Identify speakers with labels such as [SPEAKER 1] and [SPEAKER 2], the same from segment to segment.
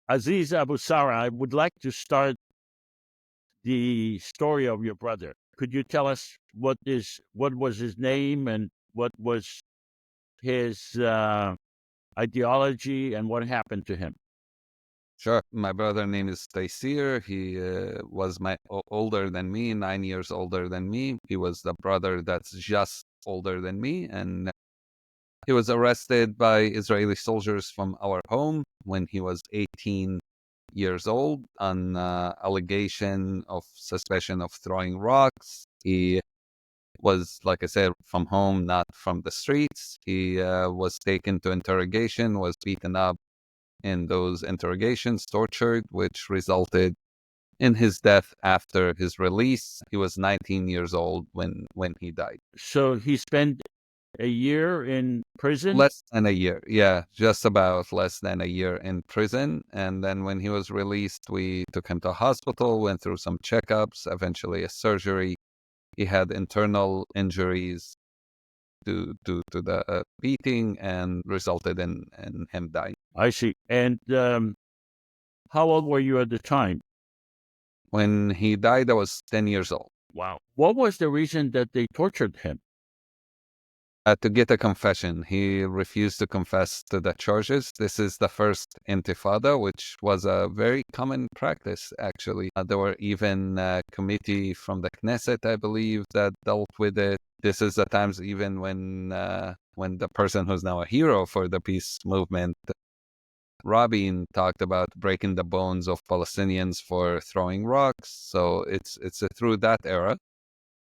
[SPEAKER 1] Aziz Abusar, I would like to start the story of your brother. Could you tell us what was his name and what was his ideology and what happened to him?
[SPEAKER 2] Sure. My brother name is Taiseer. He was older than me, 9 years older than me. He was the brother that's just older than me, and he was arrested by Israeli soldiers from our home when he was 18 years old on allegation of suspicion of throwing rocks. He was, like I said, from home, not from the streets. He was taken to interrogation, was beaten up in those interrogations, tortured, which resulted in his death after his release. He was 19 years old when he died.
[SPEAKER 1] So he spent a year in prison.
[SPEAKER 2] Less than a year. Yeah, just about less than a year in prison. And then when he was released, we took him to hospital, went through some checkups, eventually a surgery. He had internal injuries to the beating and resulted in him dying.
[SPEAKER 1] I see. And how old were you at the time?
[SPEAKER 2] When he died, I was 10 years old.
[SPEAKER 1] Wow. What was the reason that they tortured him?
[SPEAKER 2] To get a confession. He refused to confess to the charges. This is the first intifada, which was a very common practice, actually. There were even a committee from the Knesset, I believe, that dealt with it. This is the times even when the person who's now a hero for the peace movement, Rabin, talked about breaking the bones of Palestinians for throwing rocks. So it's through that era.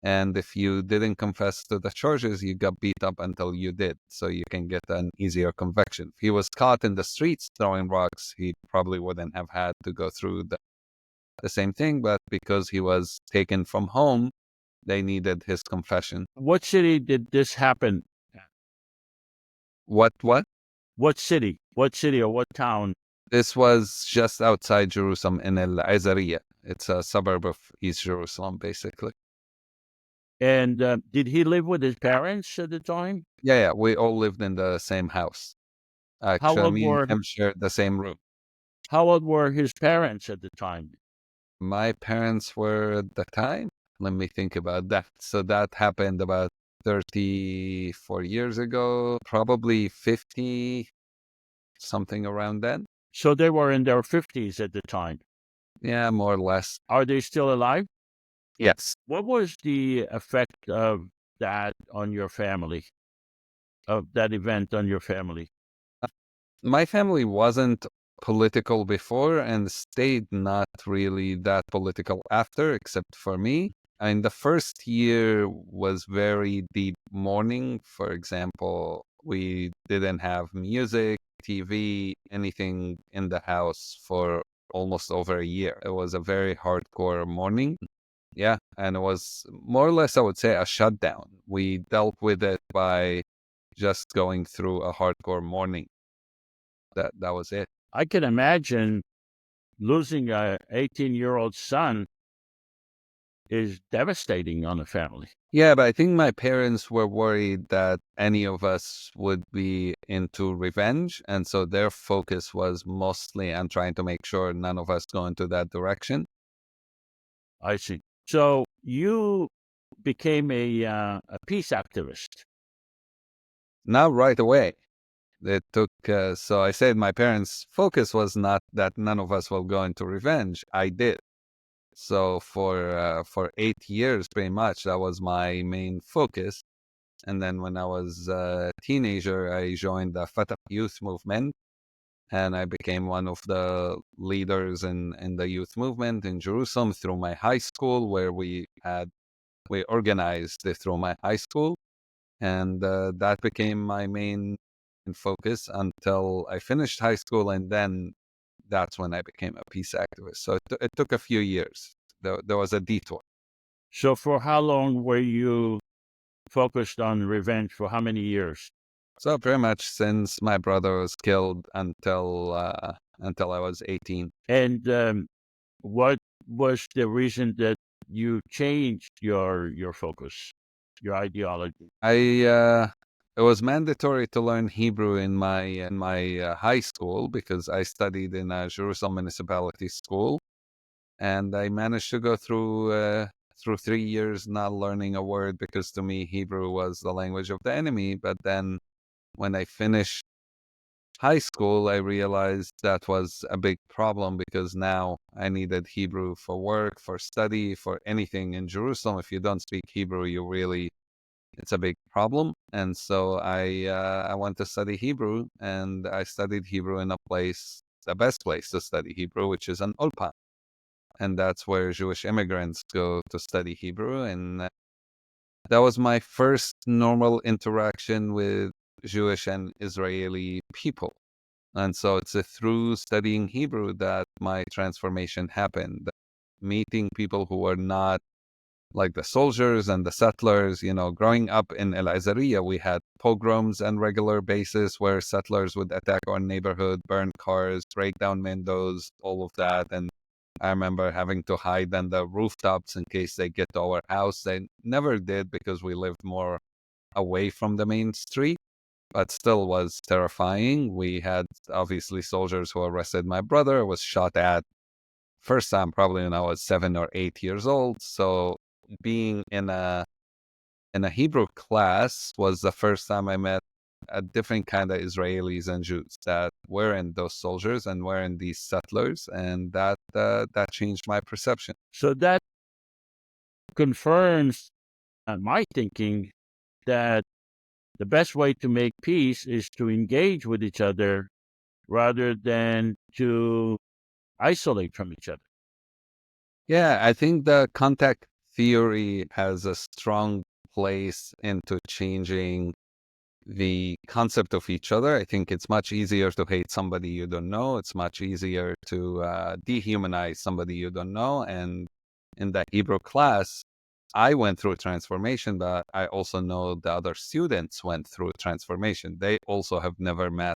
[SPEAKER 2] And if you didn't confess to the charges, you got beat up until you did. So you can get an easier conviction. If he was caught in the streets throwing rocks, he probably wouldn't have had to go through the same thing. But because he was taken from home, they needed his confession.
[SPEAKER 1] What city did this happen?
[SPEAKER 2] What?
[SPEAKER 1] What city? What city or what town?
[SPEAKER 2] This was just outside Jerusalem in El Azariya. It's a suburb of East Jerusalem, basically.
[SPEAKER 1] And did he live with his parents at the time?
[SPEAKER 2] Yeah, we all lived in the same house.
[SPEAKER 1] How
[SPEAKER 2] Actually,
[SPEAKER 1] old
[SPEAKER 2] me and
[SPEAKER 1] were
[SPEAKER 2] him shared the same room.
[SPEAKER 1] how old were his parents at the time?
[SPEAKER 2] My parents were at the time. Let me think about that. So that happened about 34 years ago, probably 50, something around then.
[SPEAKER 1] So they were in their 50s at the time.
[SPEAKER 2] Yeah, more or less.
[SPEAKER 1] Are they still alive?
[SPEAKER 2] Yes.
[SPEAKER 1] What was the effect of that on your family, of that event on your family?
[SPEAKER 2] My family wasn't political before and stayed not really that political after, except for me. And the first year was very deep mourning. For example, we didn't have music, TV, anything in the house for almost over a year. It was a very hardcore mourning. Yeah. And it was more or less, I would say, a shutdown. We dealt with it by just going through a hardcore mourning. That was it.
[SPEAKER 1] I can imagine losing a 18-year-old son is devastating on a family.
[SPEAKER 2] Yeah, but I think my parents were worried that any of us would be into revenge. And so their focus was mostly on trying to make sure none of us go into that direction.
[SPEAKER 1] I see. So you became a peace activist.
[SPEAKER 2] Not right away. It took, so I said my parents' focus was not that none of us will go into revenge. I did. So for 8 years, pretty much, that was my main focus. And then when I was a teenager, I joined the Fatah youth movement, and I became one of the leaders in the youth movement in Jerusalem through my high school, where we organized it through my high school, and that became my main focus until I finished high school, and then that's when I became a peace activist. So it took a few years. There was a detour.
[SPEAKER 1] So for how long were you focused on revenge? For how many years?
[SPEAKER 2] So pretty much since my brother was killed until I was 18.
[SPEAKER 1] And what was the reason that you changed your focus, your ideology?
[SPEAKER 2] I it was mandatory to learn Hebrew in my high school because I studied in a Jerusalem municipality school, and I managed to go through 3 years not learning a word because to me Hebrew was the language of the enemy. But then when I finished high school, I realized that was a big problem because now I needed Hebrew for work, for study, for anything in Jerusalem. If you don't speak Hebrew, it's a big problem. And so I went to study Hebrew, and I studied Hebrew in the best place to study Hebrew, which is an ulpan. And that's where Jewish immigrants go to study Hebrew. And that was my first normal interaction with Jewish and Israeli people. And so it's through studying Hebrew that my transformation happened. Meeting people who were not like the soldiers and the settlers. Growing up in El Azariya, we had pogroms on regular basis where settlers would attack our neighborhood, burn cars, break down windows, all of that. And I remember having to hide on the rooftops in case they get to our house. They never did because we lived more away from the main street, but still was terrifying. We had obviously soldiers who arrested my brother, was shot at first time probably when I was 7 or 8 years old. So being in a Hebrew class was the first time I met a different kind of Israelis and Jews that weren't those soldiers and weren't these settlers, and that changed my perception.
[SPEAKER 1] So that confirms my thinking that the best way to make peace is to engage with each other rather than to isolate from each other.
[SPEAKER 2] Yeah, I think the contact theory has a strong place into changing the concept of each other. I think it's much easier to hate somebody you don't know. It's much easier to dehumanize somebody you don't know. And in the Hebrew class, I went through transformation, but I also know the other students went through transformation. They also have never met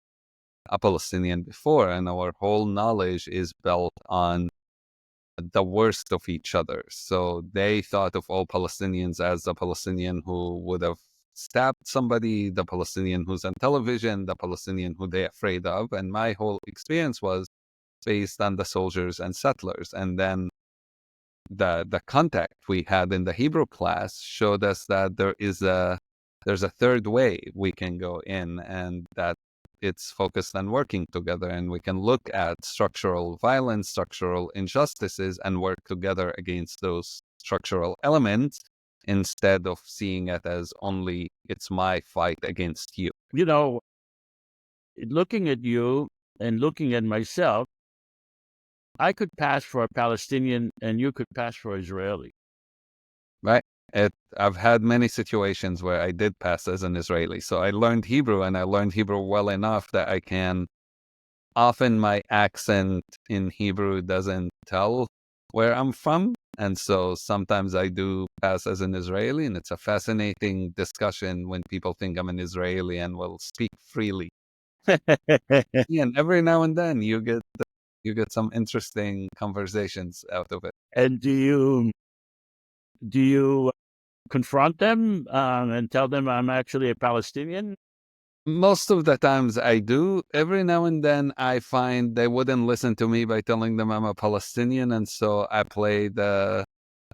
[SPEAKER 2] a Palestinian before, and our whole knowledge is built on the worst of each other. So they thought of all Palestinians as the Palestinian who would have stabbed somebody, the Palestinian who's on television, the Palestinian who they're afraid of. And my whole experience was based on the soldiers and settlers. And then the contact we had in the Hebrew class showed us that there's a third way we can go in, and that it's focused on working together, and we can look at structural violence, structural injustices, and work together against those structural elements instead of seeing it as only it's my fight against you.
[SPEAKER 1] Looking at you and looking at myself, I could pass for a Palestinian and you could pass for Israeli.
[SPEAKER 2] Right? I've had many situations where I did pass as an Israeli. So I learned Hebrew, and I learned Hebrew well enough that I can. Often my accent in Hebrew doesn't tell where I'm from. And so sometimes I do pass as an Israeli, and it's a fascinating discussion when people think I'm an Israeli and will speak freely. Yeah, and every now and then you get some interesting conversations out of it.
[SPEAKER 1] And do you confront them and tell them I'm actually a Palestinian?
[SPEAKER 2] Most of the times I do. Every now and then I find they wouldn't listen to me by telling them I'm a Palestinian, and so I play the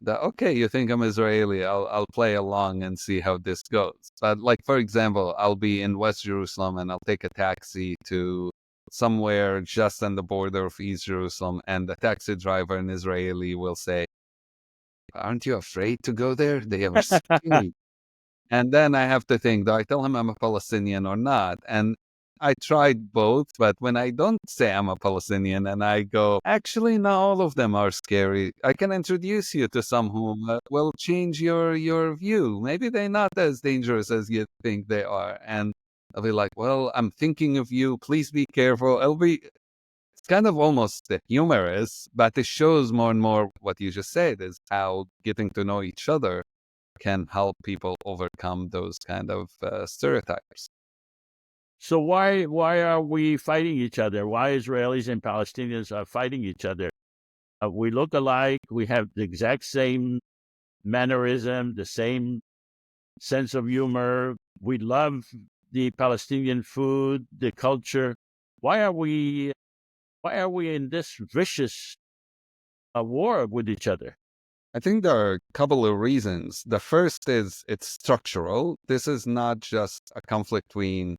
[SPEAKER 2] okay, you think I'm Israeli? I'll play along and see how this goes. But like for example, I'll be in West Jerusalem and I'll take a taxi to somewhere just on the border of East Jerusalem, and the taxi driver, an Israeli, will say, "Aren't you afraid to go there? They are scary." And then I have to think, do I tell him I'm a Palestinian or not? And I tried both, but when I don't say I'm a Palestinian and I go, actually, not all of them are scary. I can introduce you to some who will change your view. Maybe they're not as dangerous as you think they are. And I'll be like, well, I'm thinking of you. Please be careful. It's kind of almost humorous, but it shows more and more what you just said is how getting to know each other can help people overcome those kind of stereotypes.
[SPEAKER 1] So why are we fighting each other? Why Israelis and Palestinians are fighting each other? We look alike. We have the exact same mannerism, the same sense of humor. We love the Palestinian food, the culture. Why are we in this vicious war with each other?
[SPEAKER 2] I think there are a couple of reasons. The first is it's structural. This is not just a conflict between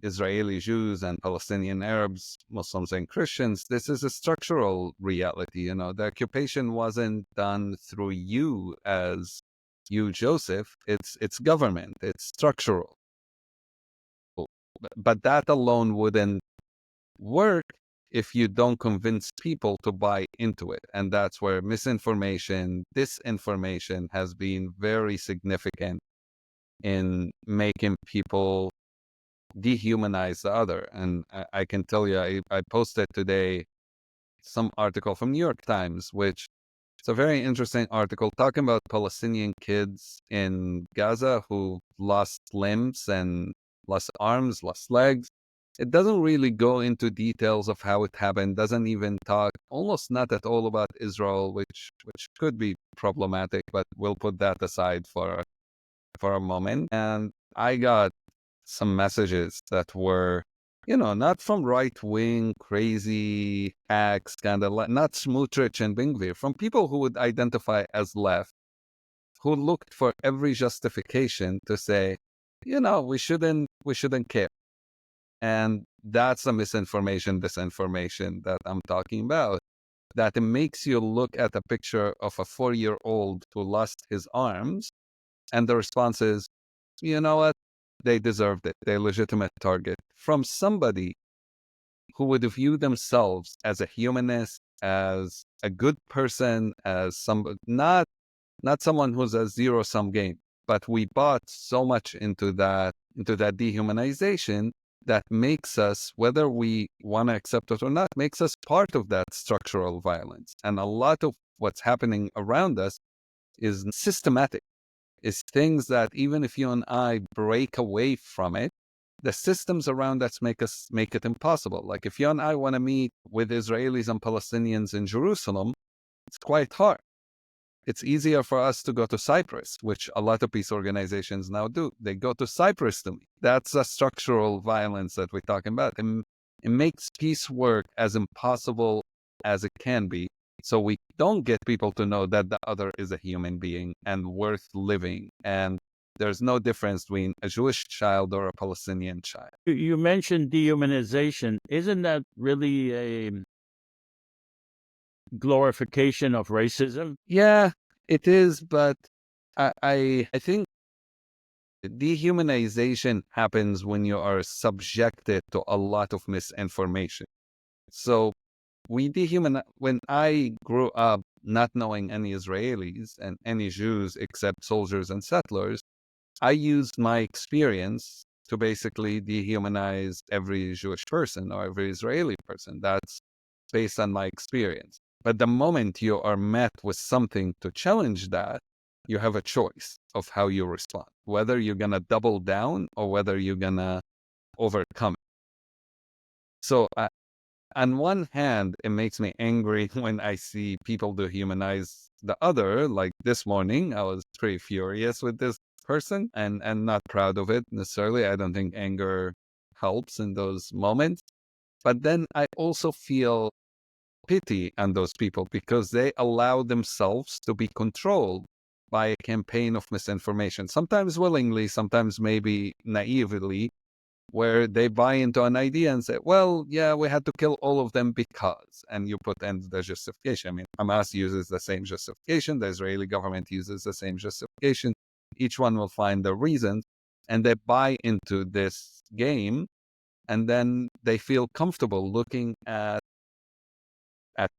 [SPEAKER 2] Israeli Jews and Palestinian Arabs, Muslims and Christians. This is a structural reality. You know, the occupation wasn't done through you as you, Joseph. It's government. It's structural. But that alone wouldn't work if you don't convince people to buy into it. And that's where misinformation, disinformation has been very significant in making people dehumanize the other. And I can tell you, I posted today some article from New York Times, which it's a very interesting article talking about Palestinian kids in Gaza who lost limbs and lost arms, lost legs. It doesn't really go into details of how it happened, doesn't even talk almost not at all about Israel, which could be problematic, but we'll put that aside for a moment. And I got some messages that were, you know, not from right-wing, crazy hacks, kind of like, not Smotrich and Bingvir, from people who would identify as left, who looked for every justification to say, you know, we shouldn't care. And that's the misinformation, disinformation that I'm talking about. That it makes you look at a picture of a 4-year-old who lost his arms, and the response is, you know what? They deserved it. They're a legitimate target from somebody who would view themselves as a humanist, as a good person, as some not someone who's a zero-sum game. But we bought so much into that dehumanization that makes us, whether we want to accept it or not, makes us part of that structural violence. And a lot of what's happening around us is systematic. It's things that even if you and I break away from it, the systems around us make it impossible. Like if you and I want to meet with Israelis and Palestinians in Jerusalem, it's quite hard. It's easier for us to go to Cyprus, which a lot of peace organizations now do. They go to Cyprus to meet. That's a structural violence that we're talking about. It makes peace work as impossible as it can be. So we don't get people to know that the other is a human being and worth living. And there's no difference between a Jewish child or a Palestinian child.
[SPEAKER 1] You mentioned dehumanization. Isn't that really a glorification of racism?
[SPEAKER 2] Yeah, it is, but I think dehumanization happens when you are subjected to a lot of misinformation. So when I grew up not knowing any Israelis and any Jews except soldiers and settlers, I used my experience to basically dehumanize every Jewish person or every Israeli person. That's based on my experience. But the moment you are met with something to challenge that, you have a choice of how you respond, whether you're going to double down or whether you're going to overcome it. So on one hand, it makes me angry when I see people dehumanize the other. Like this morning, I was pretty furious with this person and not proud of it necessarily. I don't think anger helps in those moments. But then I also feel pity on those people because they allow themselves to be controlled by a campaign of misinformation, sometimes willingly, sometimes maybe naively, where they buy into an idea and say, well, yeah, we had to kill all of them because, and you put in the justification. I mean, Hamas uses the same justification. The Israeli government uses the same justification. Each one will find the reasons, and they buy into this game, and then they feel comfortable looking at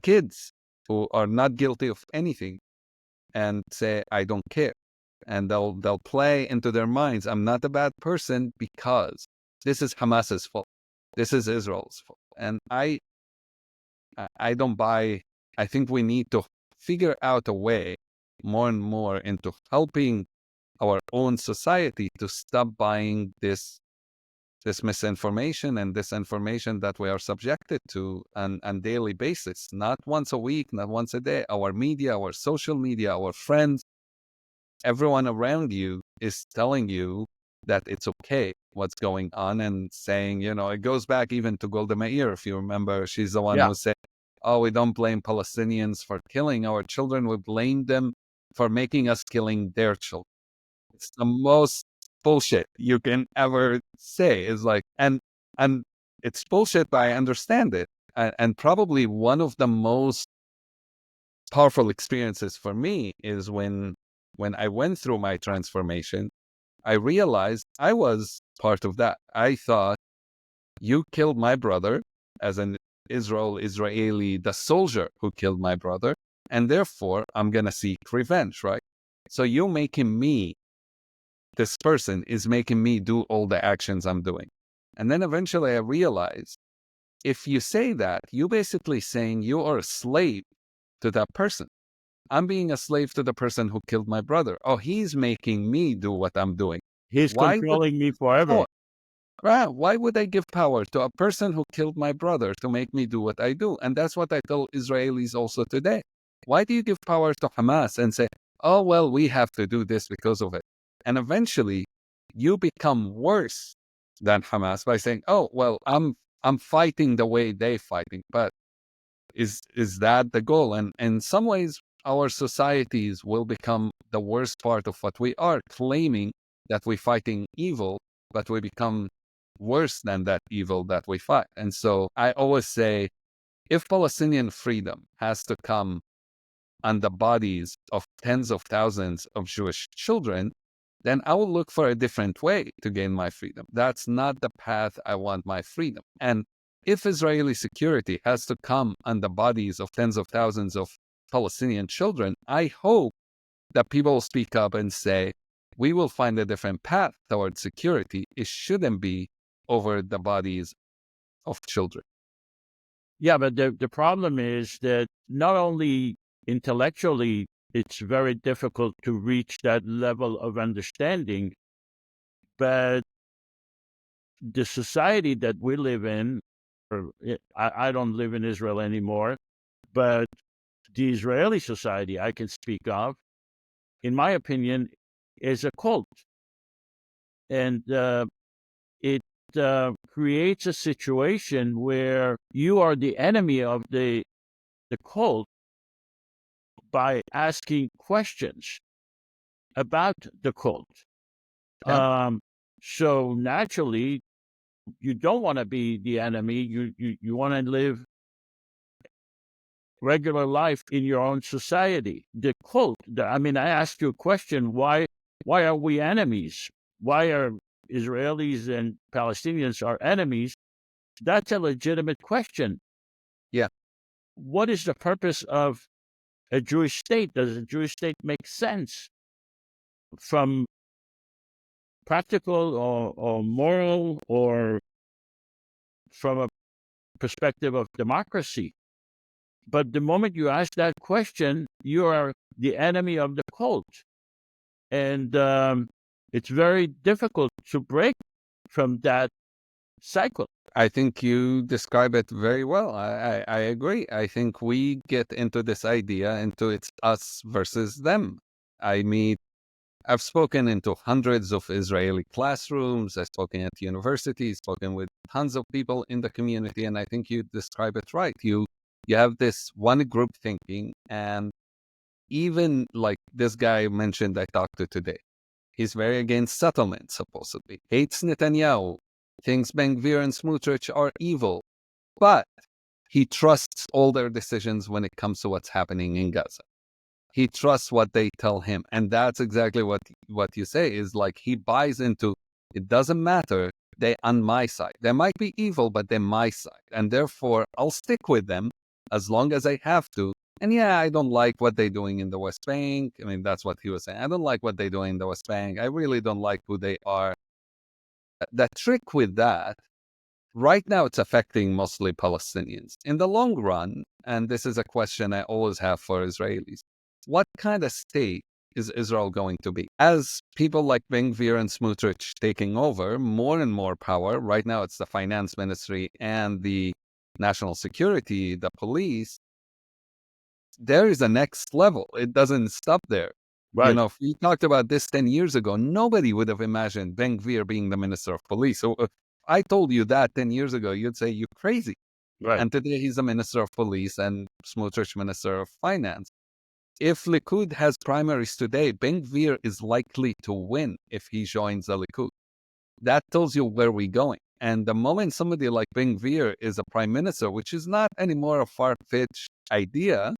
[SPEAKER 2] kids who are not guilty of anything and say, I don't care. And they'll play into their minds, I'm not a bad person because this is Hamas's fault. This is Israel's fault. And I don't buy. I think we need to figure out a way more and more into helping our own society to stop buying this misinformation and disinformation that we are subjected to on daily basis, not once a week, not once a day. Our media, our social media, our friends, everyone around you is telling you that it's okay what's going on, and saying, it goes back even to Golda Meir, if you remember. She's the one
[SPEAKER 1] Yeah.
[SPEAKER 2] who said, oh, we don't blame Palestinians for killing our children. We blame them for making us killing their children. It's the most bullshit you can ever say. It's like, and it's bullshit, but I understand it. And probably one of the most powerful experiences for me is when I went through my transformation, I realized I was part of that. I thought, you killed my brother as an Israeli, the soldier who killed my brother, and therefore I'm going to seek revenge, right? So you making me, this person is making me do all the actions I'm doing. And then eventually I realized, if you say that, you're basically saying you are a slave to that person. I'm being a slave to the person who killed my brother. Oh, he's making me do what I'm doing.
[SPEAKER 1] He's
[SPEAKER 2] Why would
[SPEAKER 1] controlling me forever.
[SPEAKER 2] Why would I give power to a person who killed my brother to make me do what I do? And that's what I tell Israelis also today. Why do you give power to Hamas and say, oh, well, we have to do this because of it? And eventually you become worse than Hamas by saying, oh, well, I'm fighting the way they're fighting. But is that the goal? And in some ways, our societies will become the worst part of what we are, claiming that we're fighting evil, but we become worse than that evil that we fight. And so I always say, if Palestinian freedom has to come on the bodies of tens of thousands of Jewish children, then I will look for a different way to gain my freedom. That's not the path I want my freedom. And if Israeli security has to come on the bodies of tens of thousands of Palestinian children, I hope that people will speak up and say, we will find a different path towards security. It shouldn't be over the bodies of children.
[SPEAKER 1] Yeah, but the problem is that not only intellectually, it's very difficult to reach that level of understanding, but the society that we live in, I don't live in Israel anymore, but the Israeli society I can speak of, in my opinion, is a cult. And it creates a situation where you are the enemy of the cult by asking questions about the cult.
[SPEAKER 2] Yeah.
[SPEAKER 1] So naturally, you don't want to be the enemy. You want to live regular life in your own society. The cult, I mean, I asked you a question, why are we enemies? Why are Israelis and Palestinians our enemies? That's a legitimate question.
[SPEAKER 2] Yeah.
[SPEAKER 1] What is the purpose of a Jewish state? Does a Jewish state make sense from practical or moral or from a perspective of democracy? But the moment you ask that question, you are the enemy of the cult. And it's very difficult to break from that cycle.
[SPEAKER 2] I think you describe it very well. I agree. I think we get into this idea, into it's us versus them. I've spoken into hundreds of Israeli classrooms. I've spoken at universities, spoken with tons of people in the community, and I think you describe it right. You have this one group thinking, and even like this guy mentioned I talked to today, he's very against settlement, supposedly, hates Netanyahu, thinks Ben-Gvir and Smotrich are evil, but he trusts all their decisions when it comes to what's happening in Gaza. He trusts what they tell him. And that's exactly what you say is like he buys into, it doesn't matter, they're on my side. They might be evil, but they're my side. And therefore, I'll stick with them as long as I have to. And yeah, I don't like what they're doing in the West Bank. I mean, that's what he was saying. I don't like what they're doing in the West Bank. I really don't like who they are. The trick with that, right now, it's affecting mostly Palestinians. In the long run, and this is a question I always have for Israelis, what kind of state is Israel going to be? As people like Ben-Gvir and Smotrich taking over more and more power, right now it's the finance ministry and the national security, the police, there is a next level. It doesn't stop there.
[SPEAKER 1] Right.
[SPEAKER 2] If we talked about this 10 years ago, nobody would have imagined Ben Gvir being the minister of police. So if I told you that 10 years ago, you'd say you're crazy.
[SPEAKER 1] Right.
[SPEAKER 2] And today he's the minister of police and Smotrich minister of finance. If Likud has primaries today, Ben Gvir is likely to win if he joins the Likud. That tells you where we're going. And the moment somebody like Ben Gvir is a prime minister, which is not anymore a far-fetched idea,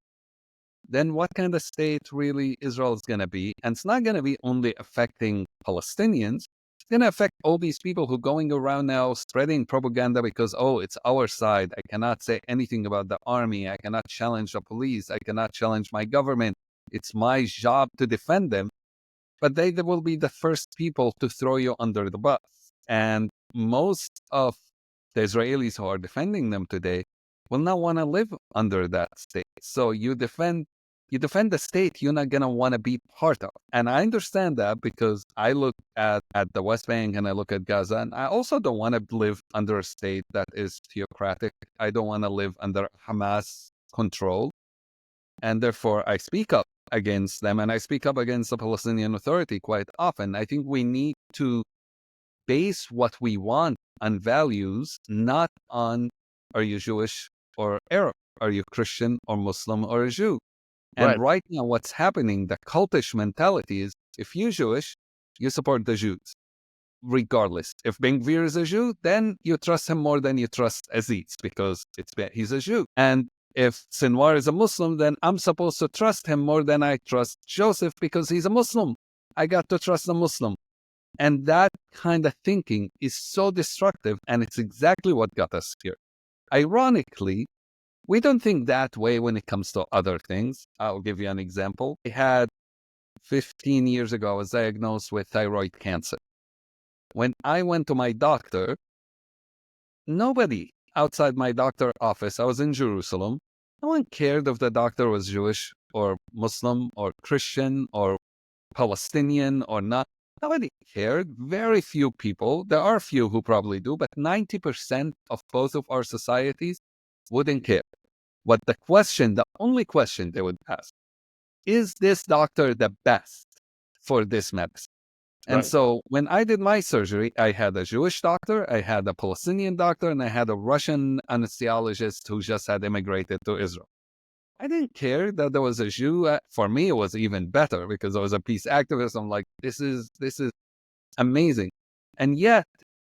[SPEAKER 2] then what kind of state really Israel is going to be? And it's not going to be only affecting Palestinians. It's going to affect all these people who are going around now spreading propaganda because, oh, it's our side. I cannot say anything about the army. I cannot challenge the police. I cannot challenge my government. It's my job to defend them. But they will be the first people to throw you under the bus. And most of the Israelis who are defending them today will not want to live under that state. So you defend the state you're not going to want to be part of. And I understand that because I look at the West Bank and I look at Gaza, and I also don't want to live under a state that is theocratic. I don't want to live under Hamas control. And therefore, I speak up against them, and I speak up against the Palestinian Authority quite often. I think we need to base what we want on values, not on are you Jewish or Arab? Are you Christian or Muslim or a Jew? And
[SPEAKER 1] Right.
[SPEAKER 2] right now, what's happening, the cultish mentality is if you're Jewish, you support the Jews, regardless. If Ben Gvir is a Jew, then you trust him more than you trust Aziz because he's a Jew. And if Sinwar is a Muslim, then I'm supposed to trust him more than I trust Joseph because he's a Muslim. I got to trust the Muslim. And that kind of thinking is so destructive, and it's exactly what got us here. Ironically, we don't think that way when it comes to other things. I'll give you an example. I had 15 years ago, I was diagnosed with thyroid cancer. When I went to my doctor, nobody outside my doctor's office, I was in Jerusalem, no one cared if the doctor was Jewish or Muslim or Christian or Palestinian or not. Nobody cared. Very few people. There are few who probably do, but 90% of both of our societies wouldn't care. But the only question they would ask, is this doctor the best for this medicine? And
[SPEAKER 1] Right.
[SPEAKER 2] so when I did my surgery, I had a Jewish doctor, I had a Palestinian doctor, and I had a Russian anesthesiologist who just had immigrated to Israel. I didn't care that there was a Jew. For me, it was even better because I was a peace activist. I'm like, this is amazing. And yet,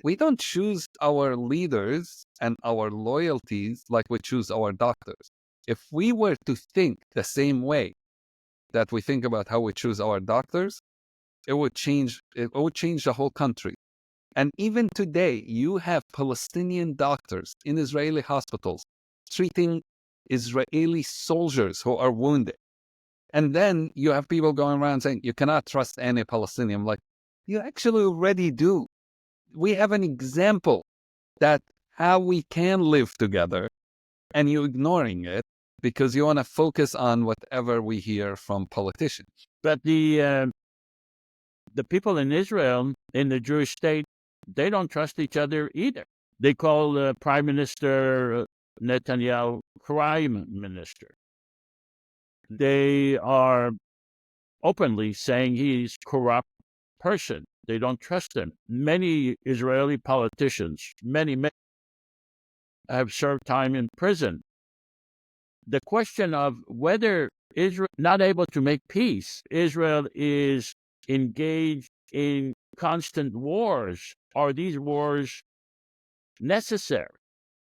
[SPEAKER 2] we don't choose our leaders and our loyalties like we choose our doctors. If we were to think the same way that we think about how we choose our doctors, it would change the whole country. And even today, you have Palestinian doctors in Israeli hospitals treating Israeli soldiers who are wounded. And then you have people going around saying, you cannot trust any Palestinian. I'm like, you actually already do. We have an example that how we can live together, and you're ignoring it because you want to focus on whatever we hear from politicians.
[SPEAKER 1] But the people in Israel, in the Jewish state, they don't trust each other either. They call Prime Minister Netanyahu crime minister. They are openly saying he's corrupt person. They don't trust him. Many Israeli politicians, many have served time in prison. The question of whether Israel not able to make peace, Israel is engaged in constant wars. Are these wars necessary?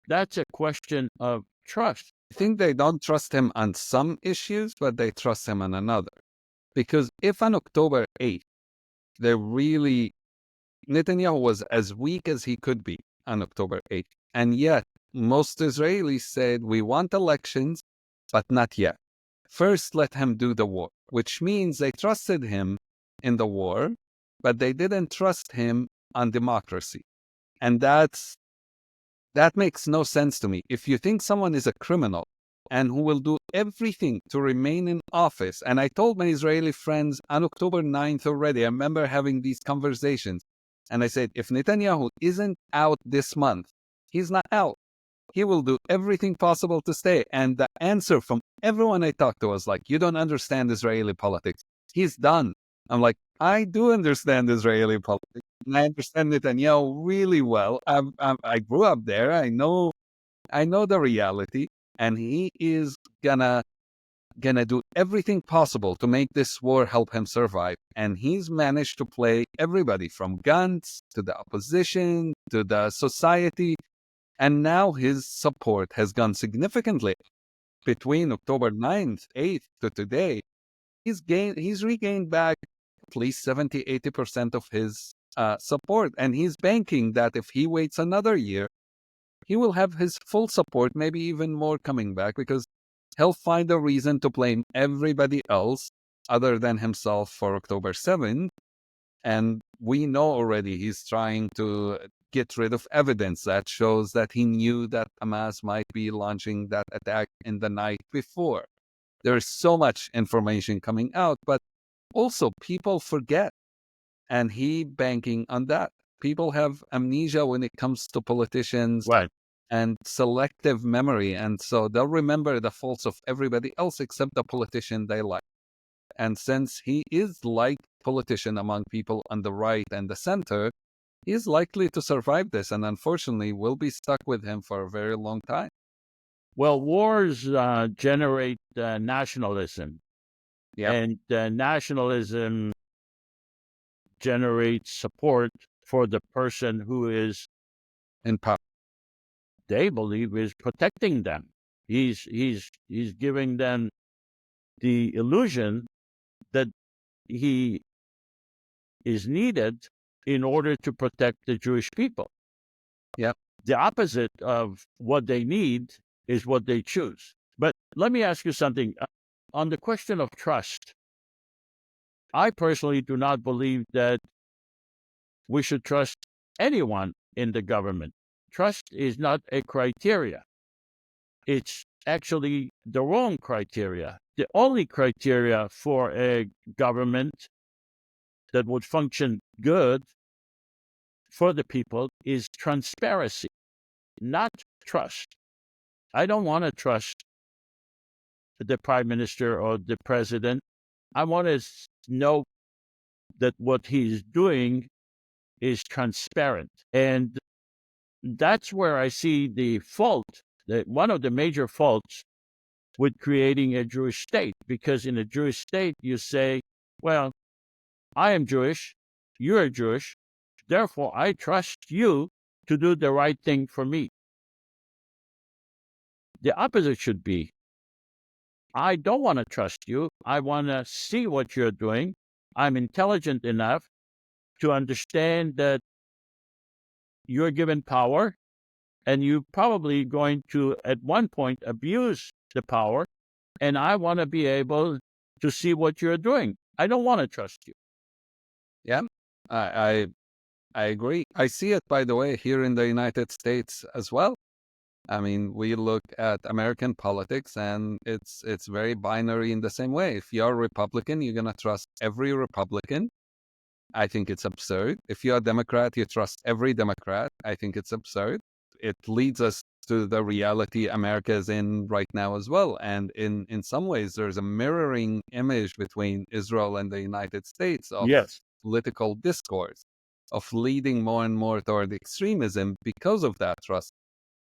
[SPEAKER 1] That's a question of trust.
[SPEAKER 2] I think they don't trust him on some issues, but they trust him on another. Because if on October 8th, Netanyahu was as weak as he could be on October 8th. And yet, most Israelis said, we want elections, but not yet. First, let him do the war, which means they trusted him in the war, but they didn't trust him on democracy. And that makes no sense to me. If you think someone is a criminal and who will do everything to remain in office, and I told my Israeli friends on October 9th already, I remember having these conversations, and I said, if Netanyahu isn't out this month, he's not out. He will do everything possible to stay. And the answer from everyone I talked to was like, you don't understand Israeli politics. He's done. I'm like, I do understand Israeli politics. And I understand Netanyahu really well. I grew up there. I know the reality, and he is gonna do everything possible to make this war help him survive. And he's managed to play everybody from guns to the opposition to the society. And now his support has gone significantly between October 9th, 8th to today. He's regained back at least 70-80% of his support. And he's banking that if he waits another year, he will have his full support, maybe even more coming back, because he'll find a reason to blame everybody else other than himself for October 7th. And we know already he's trying to get rid of evidence that shows that he knew that Hamas might be launching that attack in the night before. There's so much information coming out, but also people forget, and he banking on that. People have amnesia when it comes to politicians
[SPEAKER 1] Right.
[SPEAKER 2] and selective memory. And so they'll remember the faults of everybody else except the politician they like. And since he is liked politician among people on the right and the center, he's likely to survive this. And unfortunately, we'll be stuck with him for a very long time.
[SPEAKER 1] Well, wars generate nationalism,
[SPEAKER 2] Yeah.
[SPEAKER 1] and nationalism generates support for the person who is,
[SPEAKER 2] In power.
[SPEAKER 1] they believe, is protecting them. He's giving them the illusion that he is needed in order to protect the Jewish people.
[SPEAKER 2] Yeah.
[SPEAKER 1] The opposite of what they need is what they choose. But let me ask you something. On the question of trust, I personally do not believe that we should trust anyone in the government. Trust is not a criteria. It's actually the wrong criteria. The only criteria for a government that would function good for the people is transparency, not trust. I don't want to trust the prime minister or the president. I want to know that what he's doing is transparent. And that's where I see the fault, one of the major faults with creating a Jewish state. Because in a Jewish state, you say, well, I am Jewish, you are Jewish, therefore I trust you to do the right thing for me. The opposite should be, I don't want to trust you. I want to see what you're doing. I'm intelligent enough to understand that you're given power and you're probably going to, at one point, abuse the power. And I want to be able to see what you're doing. I don't want to trust you.
[SPEAKER 2] Yeah. I agree. I see it, by the way, here in the United States as well. I mean, we look at American politics, and it's very binary in the same way. If you're a Republican, you're gonna trust every Republican. I think it's absurd. If you're a Democrat, you trust every Democrat. I think it's absurd. It leads us to the reality America is in right now as well. And in some ways, there's a mirroring image between Israel and the United States of
[SPEAKER 1] Yes.
[SPEAKER 2] political discourse, of leading more and more toward extremism because of that trust.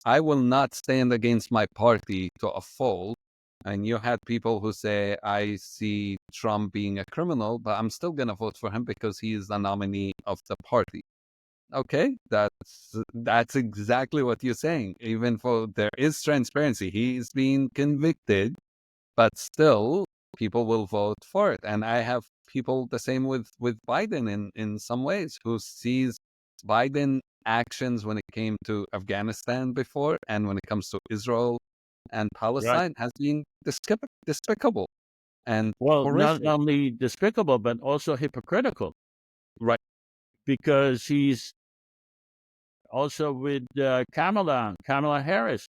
[SPEAKER 2] I will not stand against my party to a fault. And you had people who say, I see Trump being a criminal, but I'm still going to vote for him because he is the nominee of the party. Okay, that's exactly what you're saying. Even for there is transparency, he's being convicted, but still people will vote for it. And I have people the same with Biden in some ways, who sees Biden actions when it came to Afghanistan before and when it comes to Israel and
[SPEAKER 1] Right.
[SPEAKER 2] Palestine has been despicable and
[SPEAKER 1] Well, not
[SPEAKER 2] horrific.
[SPEAKER 1] only despicable, but also hypocritical,
[SPEAKER 2] Right.
[SPEAKER 1] because he's also with Kamala Harris.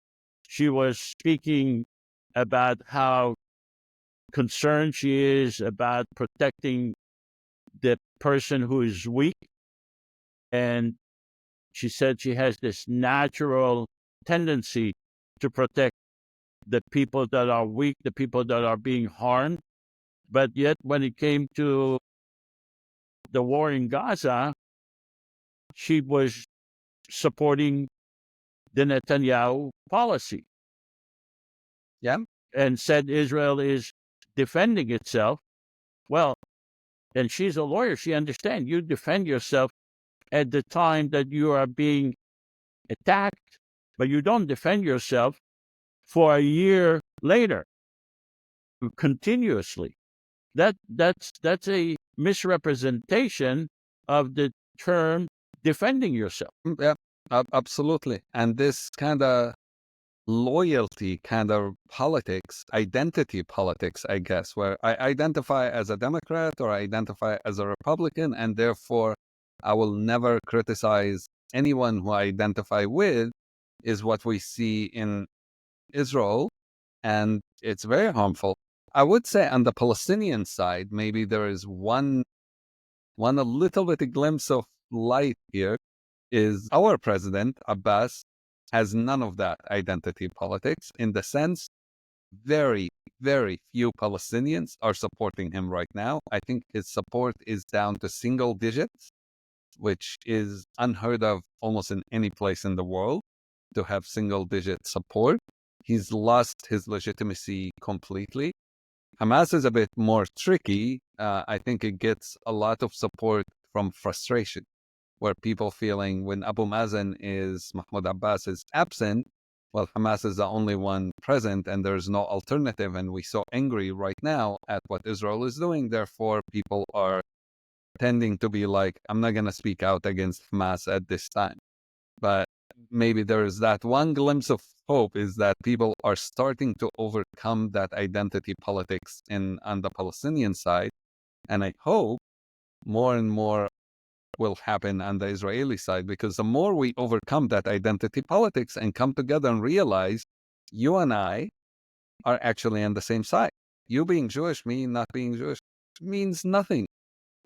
[SPEAKER 1] She was speaking about how concerned she is about protecting the person who is weak. And she said she has this natural tendency to protect the people that are weak, the people that are being harmed. But yet, when it came to the war in Gaza, she was supporting the Netanyahu policy
[SPEAKER 2] Yeah.
[SPEAKER 1] and said Israel is defending itself. Well, and she's a lawyer. She understands you defend yourself at the time that you are being attacked, but you don't defend yourself for a year later continuously. That's a misrepresentation of the term defending yourself.
[SPEAKER 2] Yeah, absolutely. And this kind of loyalty kind of politics, identity politics, I guess, where I identify as a Democrat or I identify as a Republican, and therefore I will never criticize anyone who I identify with, is what we see in Israel, and it's very harmful. I would say on the Palestinian side, maybe there is one a little bit a glimpse of light here is our president, Abbas, has none of that identity politics in the sense very, very few Palestinians are supporting him right now. I think his support is down to single digits, which is unheard of almost in any place in the world to have single digit support. He's lost his legitimacy completely. Hamas is a bit more tricky. I think it gets a lot of support from frustration, where people feeling when Abu Mazen is, Mahmoud Abbas is absent, well, Hamas is the only one present and there's no alternative. And we're so angry right now at what Israel is doing. Therefore, people are tending to be like, I'm not going to speak out against Hamas at this time. But maybe there is that one glimpse of hope is that people are starting to overcome that identity politics on the Palestinian side. And I hope more and more will happen on the Israeli side, because the more we overcome that identity politics and come together and realize you and I are actually on the same side. You being Jewish, me not being Jewish means nothing.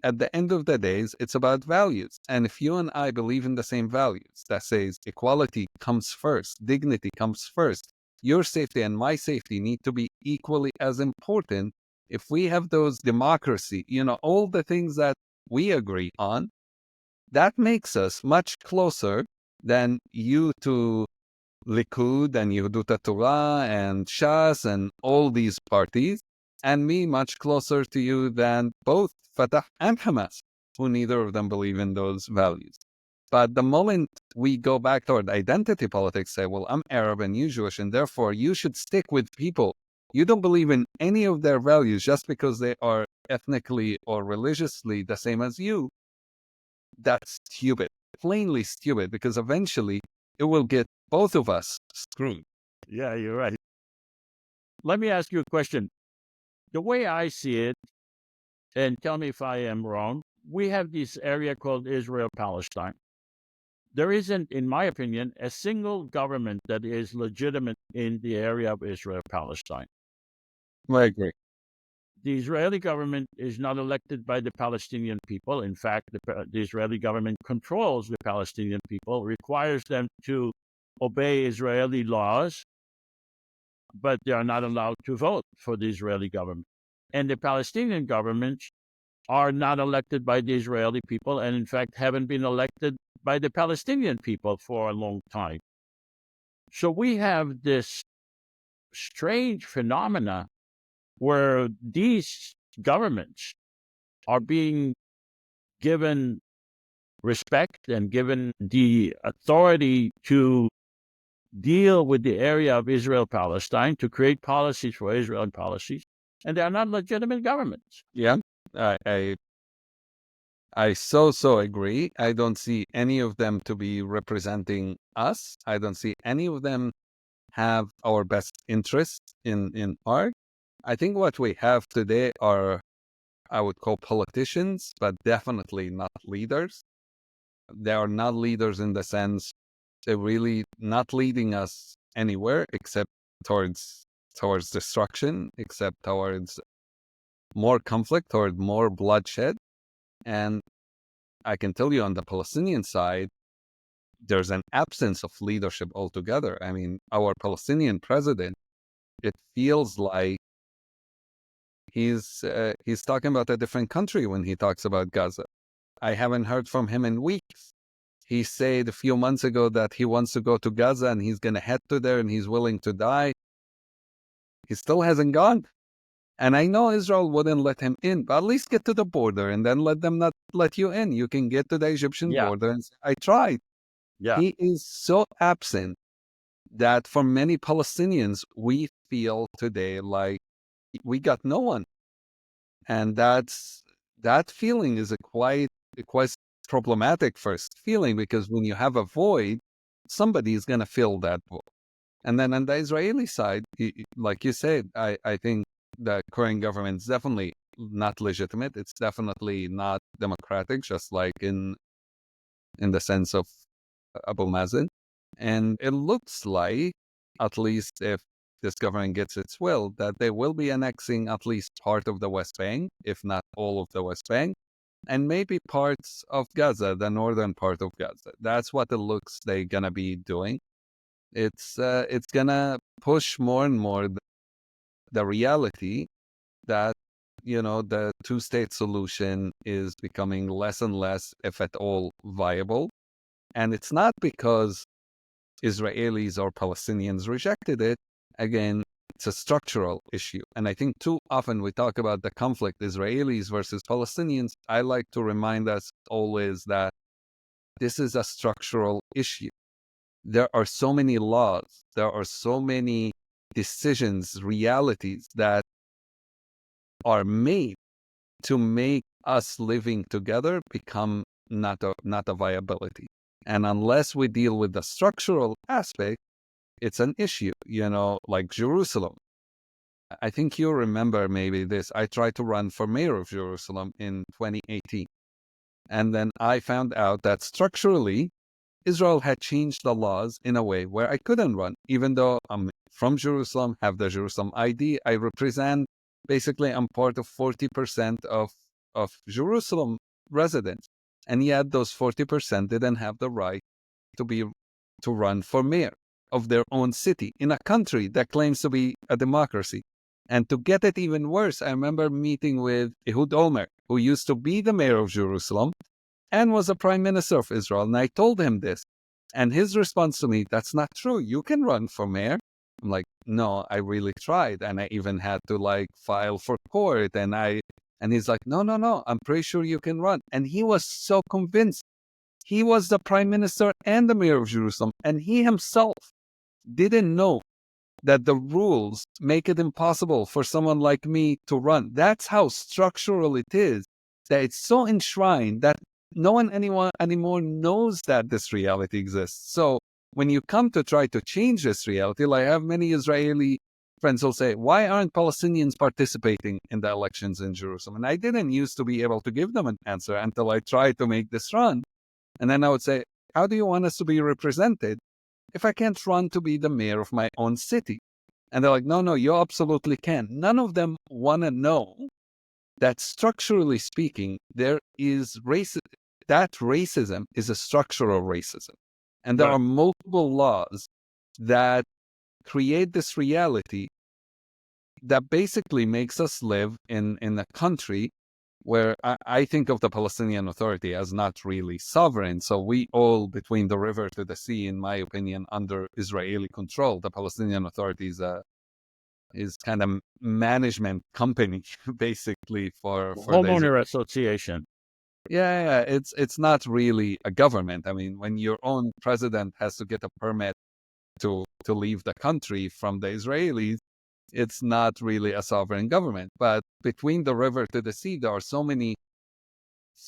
[SPEAKER 2] At the end of the days, it's about values. And if you and I believe in the same values that says equality comes first, dignity comes first, your safety and my safety need to be equally as important. If we have those democracy, all the things that we agree on, that makes us much closer than you to Likud and Yehudut Torah and Shas and all these parties, and me much closer to you than both Fatah and Hamas, who neither of them believe in those values. But the moment we go back toward identity politics, say, well, I'm Arab and you Jewish, and therefore you should stick with people you don't believe in any of their values just because they are ethnically or religiously the same as you, that's stupid, plainly stupid, because eventually it will get both of us screwed.
[SPEAKER 1] Yeah, you're right. Let me ask you a question. The way I see it, and tell me if I am wrong, we have this area called Israel-Palestine. There isn't, in my opinion, a single government that is legitimate in the area of Israel-Palestine.
[SPEAKER 2] I agree.
[SPEAKER 1] The Israeli government is not elected by the Palestinian people. In fact, the Israeli government controls the Palestinian people, requires them to obey Israeli laws, but they are not allowed to vote for the Israeli government. And the Palestinian governments are not elected by the Israeli people, and in fact haven't been elected by the Palestinian people for a long time. So we have this strange phenomena where these governments are being given respect and given the authority to deal with the area of Israel-Palestine, to create policies for Israel and policies, and they are not legitimate governments.
[SPEAKER 2] Yeah, I so agree. I don't see any of them to be representing us. I don't see any of them have our best interests in heart. I think what we have today are, I would call politicians, but definitely not leaders. They are not leaders in the sense they're really not leading us anywhere except towards destruction, except towards more conflict, toward more bloodshed. And I can tell you on the Palestinian side, there's an absence of leadership altogether. I mean, our Palestinian president, it feels like He's talking about a different country when he talks about Gaza. I haven't heard from him in weeks. He said a few months ago that he wants to go to Gaza and he's going to head to there and he's willing to die. He still hasn't gone. And I know Israel wouldn't let him in, but at least get to the border and then let them not let you in. You can get to the Egyptian
[SPEAKER 1] Yeah.
[SPEAKER 2] border and say, I tried.
[SPEAKER 1] Yeah.
[SPEAKER 2] He is so absent that for many Palestinians, we feel today like we got no one. And that feeling is quite problematic first feeling, because when you have a void, somebody is going to fill that void. And then on the Israeli side, like you said, I think the current government is definitely not legitimate. It's definitely not democratic, just like in the sense of Abu Mazen. And it looks like, at least if this government gets its will, that they will be annexing at least part of the West Bank, if not all of the West Bank, and maybe parts of Gaza, the northern part of Gaza. That's what it looks they're gonna be doing. It's gonna push more and more the reality that, the two-state solution is becoming less and less, if at all, viable. And it's not because Israelis or Palestinians rejected it. Again, it's a structural issue. And I think too often we talk about the conflict, Israelis versus Palestinians. I like to remind us always that this is a structural issue. There are so many laws, there are so many decisions, realities that are made to make us living together become not a viability. And unless we deal with the structural aspect, it's an issue, like Jerusalem. I think you remember maybe this. I tried to run for mayor of Jerusalem in 2018. And then I found out that structurally, Israel had changed the laws in a way where I couldn't run, even though I'm from Jerusalem, have the Jerusalem ID. I represent, basically, I'm part of 40% of Jerusalem residents. And yet those 40% didn't have the right to run for mayor of their own city in a country that claims to be a democracy. And to get it even worse, I remember meeting with Ehud Olmert, who used to be the mayor of Jerusalem and was a prime minister of Israel. And I told him this. And his response to me, that's not true. You can run for mayor. I'm like, no, I really tried. And I even had to file for court. And he's like, no, I'm pretty sure you can run. And he was so convinced. He was the prime minister and the mayor of Jerusalem. And he himself didn't know that the rules make it impossible for someone like me to run. That's how structural it is, that it's so enshrined that no one anymore knows that this reality exists. So when you come to try to change this reality, like I have many Israeli friends who'll say, why aren't Palestinians participating in the elections in Jerusalem? And I didn't used to be able to give them an answer until I tried to make this run. And then I would say, how do you want us to be represented if I can't run to be the mayor of my own city? And they're like, no, you absolutely can. None of them want to know that structurally speaking, there is that racism is a structural racism. And there are multiple laws that create this reality that basically makes us live in a country where I think of the Palestinian Authority as not really sovereign. So we all, between the river to the sea, in my opinion, under Israeli control. The Palestinian Authority is kind of management company, basically, for
[SPEAKER 1] Homeowner association.
[SPEAKER 2] Yeah, it's not really a government. I mean, when your own president has to get a permit to leave the country from the Israelis, it's not really a sovereign government. But between the river to the sea, there are so many,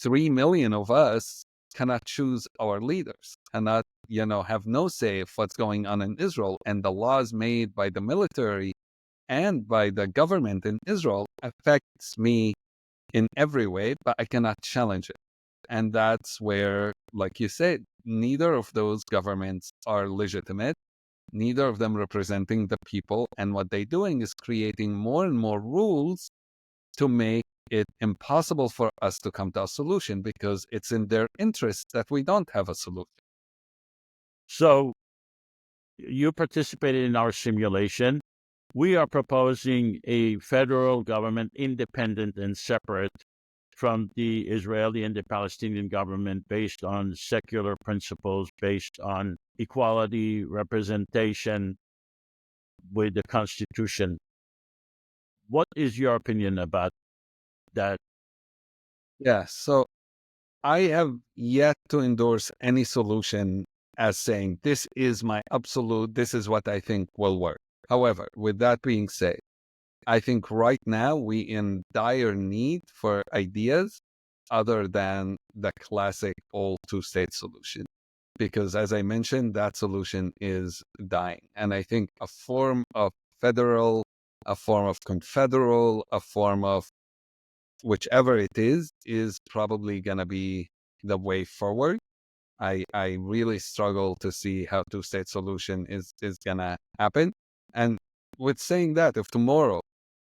[SPEAKER 2] 3 million of us cannot choose our leaders, cannot, have no say of what's going on in Israel. And the laws made by the military and by the government in Israel affects me in every way, but I cannot challenge it. And that's where, like you said, neither of those governments are legitimate, neither of them representing the people. And what they're doing is creating more and more rules to make it impossible for us to come to a solution, because it's in their interest that we don't have a solution.
[SPEAKER 1] So you participated in our simulation. We are proposing a federal government independent and separate from the Israeli and the Palestinian government based on secular principles, based on equality, representation with the Constitution. What is your opinion about that?
[SPEAKER 2] Yeah, so I have yet to endorse any solution as saying this is my absolute, this is what I think will work. However, with that being said, I think right now we in dire need for ideas other than the classic old two-state solution. Because as I mentioned, that solution is dying. And I think a form of federal, a form of confederal, a form of whichever it is probably going to be the way forward. I really struggle to see how two-state solution is going to happen. And with saying that, if tomorrow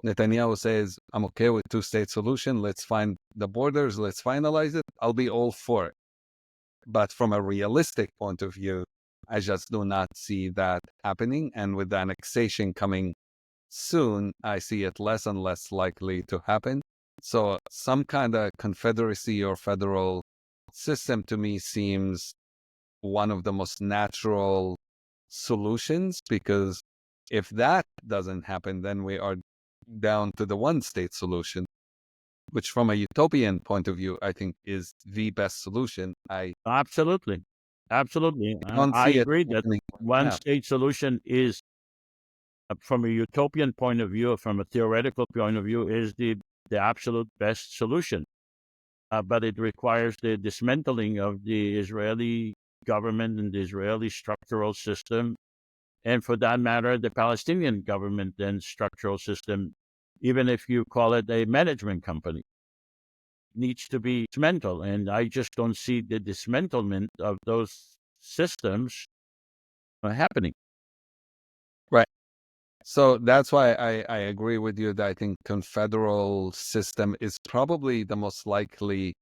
[SPEAKER 2] Netanyahu says, I'm okay with two-state solution, let's find the borders, let's finalize it, I'll be all for it. But from a realistic point of view, I just do not see that happening. And with the annexation coming soon, I see it less and less likely to happen. So some kind of confederacy or federal system to me seems one of the most natural solutions, because if that doesn't happen, then we are down to the one state solution, which from a utopian point of view, I think is the best solution. I
[SPEAKER 1] Absolutely. Absolutely.
[SPEAKER 2] don't
[SPEAKER 1] I
[SPEAKER 2] see it
[SPEAKER 1] agree that
[SPEAKER 2] happening
[SPEAKER 1] one
[SPEAKER 2] now.
[SPEAKER 1] state solution is, from a utopian point of view, from a theoretical point of view, is the absolute best solution. But it requires the dismantling of the Israeli government and the Israeli structural system, and for that matter, the Palestinian government and structural system, even if you call it a management company, needs to be dismantled. And I just don't see the dismantlement of those systems happening.
[SPEAKER 2] Right. So that's why I agree with you that I think confederal system is probably the most likely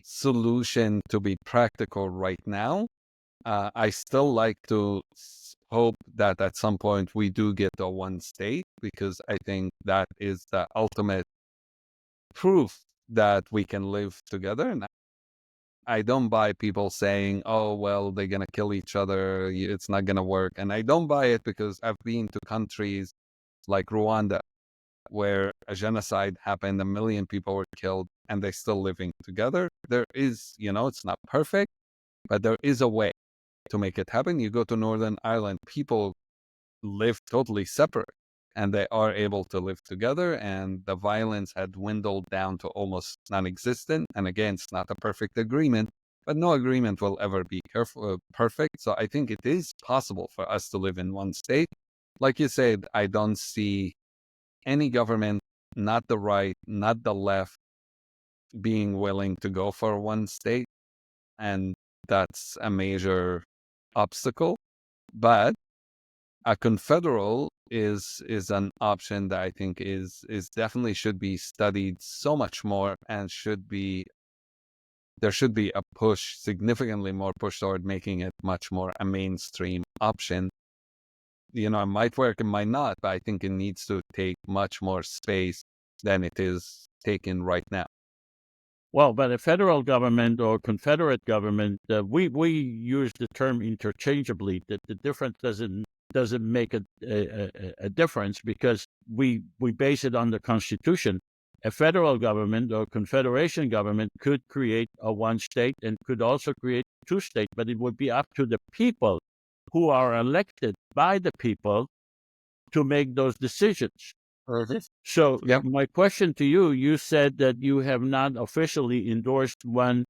[SPEAKER 2] solution to be practical right now. I still like to hope that at some point we do get to one state, because I think that is the ultimate proof that we can live together. And I don't buy people saying, oh, well, they're going to kill each other, it's not going to work. And I don't buy it because I've been to countries like Rwanda, where a genocide happened, 1 million people were killed, and they're still living together. There is, it's not perfect, but there is a way to make it happen. You go to Northern Ireland, people live totally separate, and they are able to live together, and the violence had dwindled down to almost non-existent. And again, it's not a perfect agreement, but no agreement will ever be perfect. So I think it is possible for us to live in one state. Like you said, I don't see any government, not the right, not the left, being willing to go for one state. And that's a major obstacle. But a confederal is an option that I think is definitely should be studied so much more, and there should be a push, significantly more push toward making it much more a mainstream option. It might work, it might not, but I think it needs to take much more space than it is taken right now.
[SPEAKER 1] Well, but a federal government or confederate government, we use the term interchangeably. That the difference doesn't make a difference, because we base it on the Constitution. A federal government or confederation government could create a one state and could also create two state, but it would be up to the people who are elected by the people to make those decisions. So
[SPEAKER 2] Yeah,
[SPEAKER 1] my question to you, you said that you have not officially endorsed one,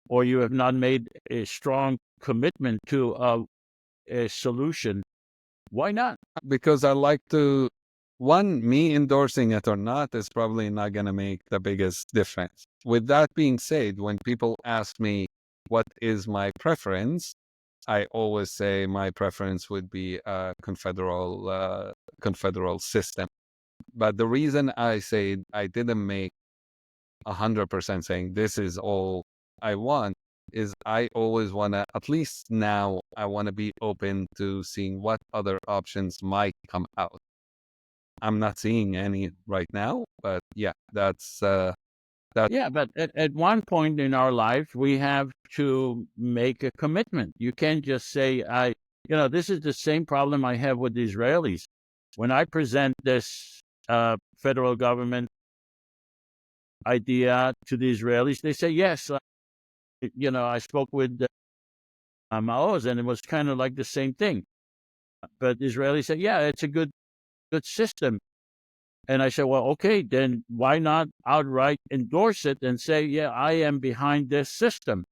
[SPEAKER 1] or you have not made a strong commitment to a solution. Why not?
[SPEAKER 2] because I like to, me endorsing it or not is probably not going to make the biggest difference. With that being said, when people ask me what is my preference, I always say my preference would be a confederal system. But the reason I say I didn't make 100% saying this is all I want is I always want to, at least now, I want to be open to seeing what other options might come out. I'm not seeing any right now, but yeah, that's that.
[SPEAKER 1] Yeah, but at one point in our lives, we have to make a commitment. You can't just say, this is the same problem I have with the Israelis. When I present this federal government idea to the Israelis, they say, yes, I spoke with Maoz, and it was kind of like the same thing. But the Israelis said, yeah, it's a good system. And I said, well, okay, then why not outright endorse it and say, yeah, I am behind this system?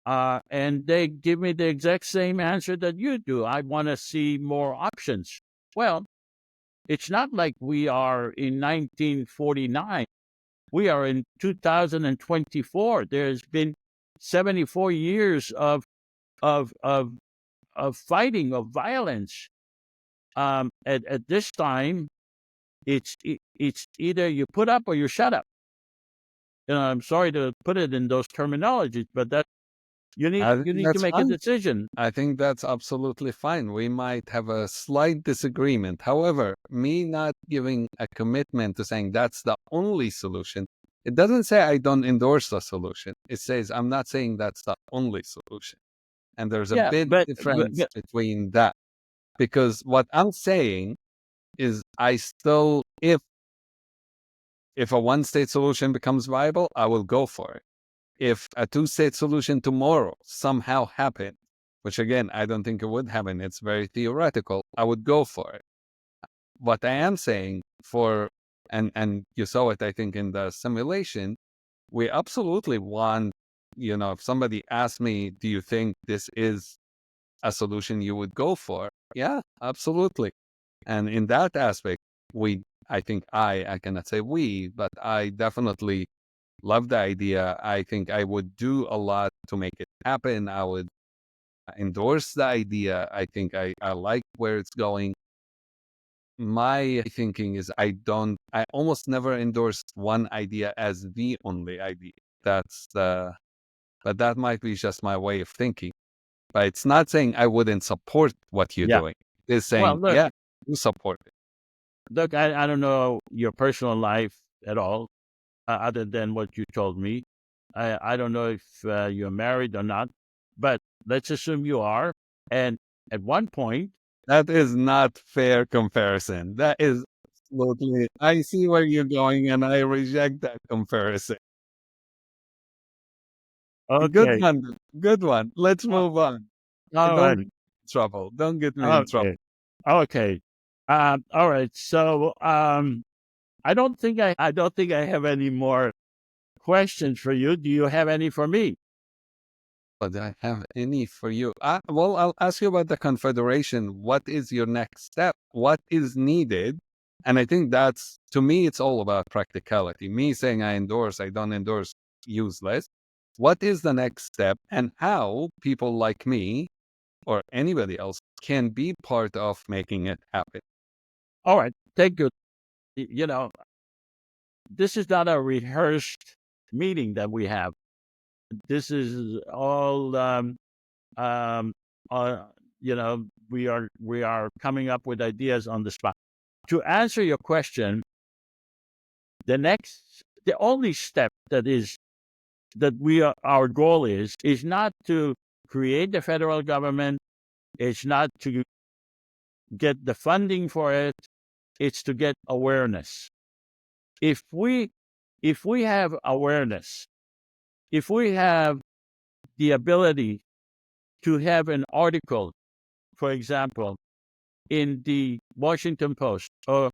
[SPEAKER 1] And they give me the exact same answer that you do. I want to see more options. Well, it's not like we are in 1949. We are in 2024. There's been 74 years of of of fighting, of violence. At this time, it's either you put up or you shut up. I'm sorry to put it in those terminologies, but that you
[SPEAKER 2] I think
[SPEAKER 1] need to
[SPEAKER 2] that's
[SPEAKER 1] make a
[SPEAKER 2] fine.
[SPEAKER 1] decision.
[SPEAKER 2] I think that's absolutely fine. We might have a slight disagreement. However, me not giving a commitment to saying that's the only solution, it doesn't say I don't endorse the solution. It says I'm not saying that's the only solution. And there's a
[SPEAKER 1] Yeah,
[SPEAKER 2] big
[SPEAKER 1] but,
[SPEAKER 2] difference between that. Because what I'm saying is I still, if a one state solution becomes viable, I will go for it. If a two-state solution tomorrow somehow happened, which again, I don't think it would happen, it's very theoretical, I would go for it. What I am saying and you saw it, I think, in the simulation, we absolutely want, if somebody asked me, do you think this is a solution you would go for? Yeah, absolutely. And in that aspect, I cannot say we, but I definitely love the idea. I think I would do a lot to make it happen. I would endorse the idea. I think I like where it's going. My thinking is I almost never endorsed one idea as the only idea. But that might be just my way of thinking. But it's not saying I wouldn't support what you're
[SPEAKER 1] yeah.
[SPEAKER 2] doing. It's
[SPEAKER 1] Well,
[SPEAKER 2] saying,
[SPEAKER 1] look,
[SPEAKER 2] yeah, you support it.
[SPEAKER 1] I don't know your personal life at all, other than what you told me. I don't know if you're married or not, but let's assume you are. And at one point,
[SPEAKER 2] That is not fair comparison. That is absolutely. I see where you're going, and I reject that comparison. Good
[SPEAKER 1] okay,
[SPEAKER 2] one, good one. Let's
[SPEAKER 1] uh,
[SPEAKER 2] move on.
[SPEAKER 1] all
[SPEAKER 2] Don't
[SPEAKER 1] right,
[SPEAKER 2] get me in trouble. Don't get me in trouble.
[SPEAKER 1] okay, okay. All right. So, I don't think I have any more questions for you. Do you have any for me?
[SPEAKER 2] But do I have any for you? Well, I'll ask you about the Confederation. What is your next step? What is needed? And I think that's, to me, it's all about practicality. Me saying I don't endorse, useless. What is the next step and how people like me or anybody else can be part of making it happen?
[SPEAKER 1] All right. Thank you. This is not a rehearsed meeting that we have. This is all, um, uh, we are coming up with ideas on the spot. To answer your question, the only step our goal is not to create the federal government. It's not to get the funding for it. It's to get awareness. If we have awareness, if we have the ability to have an article, for example, in the Washington Post or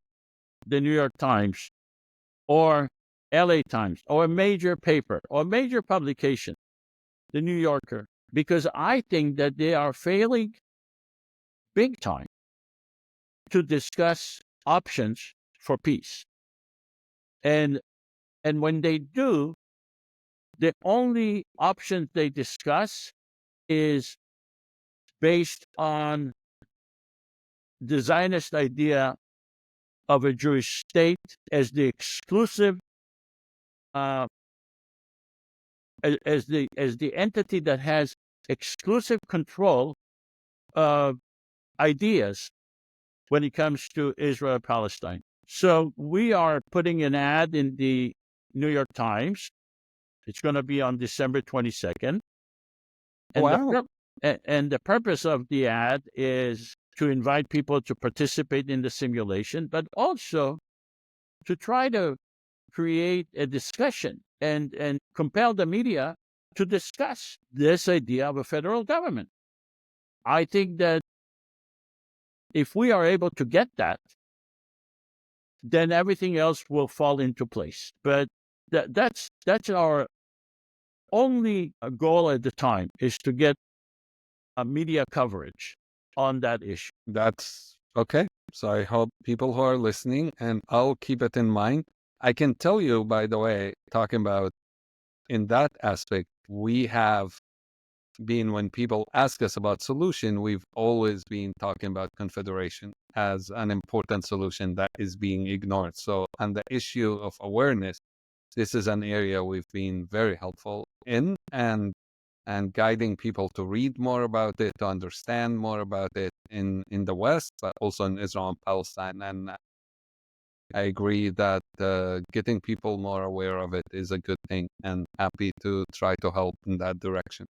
[SPEAKER 1] the New York Times or LA Times or a major paper or major publication, the New Yorker, because I think that they are failing big time to discuss options for peace. And when they do, the only option they discuss is based on the Zionist idea of a Jewish state as the exclusive, uh, as the entity that has exclusive control of ideas when it comes to Israel-Palestine. So we are putting an ad in the New York Times. It's going to be on December 22nd. And
[SPEAKER 2] Wow.
[SPEAKER 1] the purpose of the ad is to invite people to participate in the simulation, but also to try to create a discussion and compel the media to discuss this idea of a federal government. I think that if we are able to get that, then everything else will fall into place. But that's our only goal at the time, is to get a media coverage on that issue.
[SPEAKER 2] That's okay. So I hope people who are listening, and I'll keep it in mind. I can tell you, by the way, talking about in that aspect, we have been, when people ask us about solution, we've always been talking about confederation as an important solution that is being ignored. So on the issue of awareness, this is an area we've been very helpful in, and guiding people to read more about it, to understand more about it in the West, but also in Israel and Palestine. And I agree that getting people more aware of it is a good thing, and happy to try to help in that direction.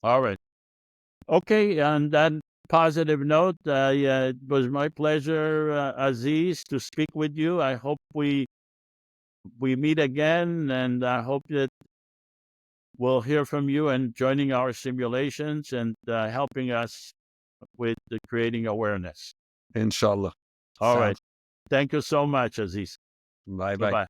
[SPEAKER 1] All right. Okay, on that positive note, it was my pleasure, Aziz, to speak with you. I hope we meet again, and I hope that we'll hear from you and joining our simulations and helping us with creating awareness.
[SPEAKER 2] Inshallah.
[SPEAKER 1] All right.
[SPEAKER 2] Sounds.
[SPEAKER 1] Thank you so much, Aziz.
[SPEAKER 2] Bye bye.
[SPEAKER 1] Goodbye.